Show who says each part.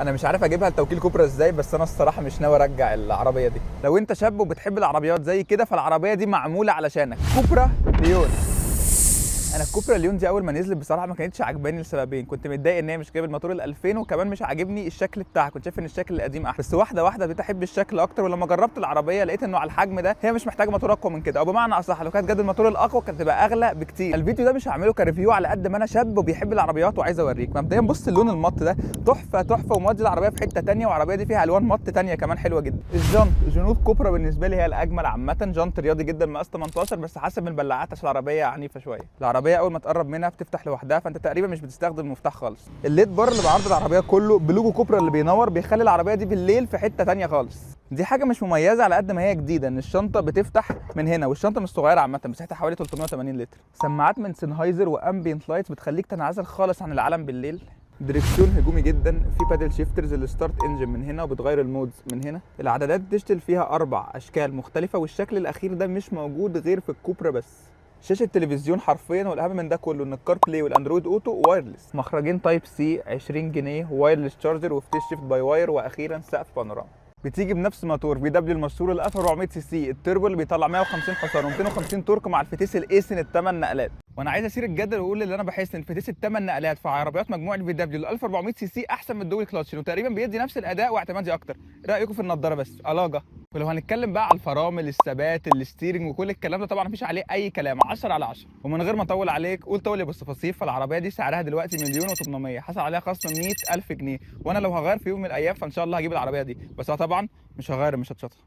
Speaker 1: انا مش عارف اجيبها لتوكيل كوبرا ازاي، بس انا الصراحه مش ناوي ارجع العربيه دي. لو انت شاب وبتحب العربيات زي كده فالعربيه دي معموله علشانك. كوبرا ليون. انا الكوبرا ليون دي اول ما نزلت بصراحه ما كانتش عجباني لسببين. كنت متضايق ان هي مش جايب الموتور ال2000، وكمان مش عاجبني الشكل بتاعها، كنت شايف ان الشكل القديم احسن. بس واحده واحده بقيت احب الشكل اكتر، ولما جربت العربيه لقيت انه على الحجم ده هي مش محتاجه موتور اقوى من كده، او بمعنى اصح لو كانت جد الموتور الاقوى كانت تبقى اغلى بكتير. الفيديو ده مش هعمله كريفيو على قد ما انا شاب وبيحب العربيات وعايز اوريك. مبدئيا بص اللون المط ده تحفه تحفه، ومودي العربيه في حته ثانيه، والعربيه دي فيها الوان مط ثانيه كمان حلوه جدا. الجنط، جنوط كوبرا بالنسبه لي هي الاجمل عامه. جنط رياضي جدا مقاس 18، بس حسب البلاعات عشان العربيه عنيفه شويه. العربيه اول ما تقرب منها بتفتح لوحدها، فانت تقريبا مش بتستخدم المفتاح خالص. الليد بار اللي بعرض العربيه كله بلوجو كوبرا اللي بينور بيخلي العربيه دي بالليل في حته ثانيه خالص. دي حاجه مش مميزه على قد ما هي جديده، ان الشنطه بتفتح من هنا، والشنطه مش صغيره عامه، مساحتها حوالي 380 لتر. سماعات من سينهايزر وامبيانت لايتس بتخليك تنعزل خالص عن العالم بالليل. دريكسيون هجومي جدا، في بادل شيفترز الستارت انجن من هنا، وبتغير المودز من هنا. العدادات ديجيتال فيها 4 اشكال مختلفه، والشكل الاخير ده مش موجود غير في الكوبرا بس. شاشه تلفزيون حرفيا، والاهم من ده كله ان الكار بلاي والاندرويد اوتو وايرلس. مخرجين تايب سي 20 جنيه، وايرلس تشارجر، وفتيش شيفت باي واير، واخيرا سقف بانوراما. بتيجي بنفس موتور في دبليو المشهور ال 1400 سي سي التربو اللي بيطلع 150 حصان و250 تورك، مع الفتيس الايسن الثمان نقلات. وانا عايز اسير الجدل واقول ان انا بحس ان الفتيس الثمان نقلات في عربيات مجموعه في دبليو ال 1400 سي سي احسن من الدول كلاتش، وتقريبا بيدي نفس الاداء واعتمادي اكتر. ايه رايكم في النضاره بس؟ الاجه. ولو هنتكلم بقى على الفرامل، الثبات، الستيرنج وكل الكلام ده، طبعا مفيش عليه اي كلام، 10 على 10. ومن غير ما اطول عليك قول طولي بالتفاصيل، فالعربيه دي سعرها دلوقتي 1,800,000، حصل عليها خصم 100,000 جنيه، وانا لو هغير في يوم من الايام فان شاء الله هجيب العربيه دي، بس طبعا مش هغير المشطشطه.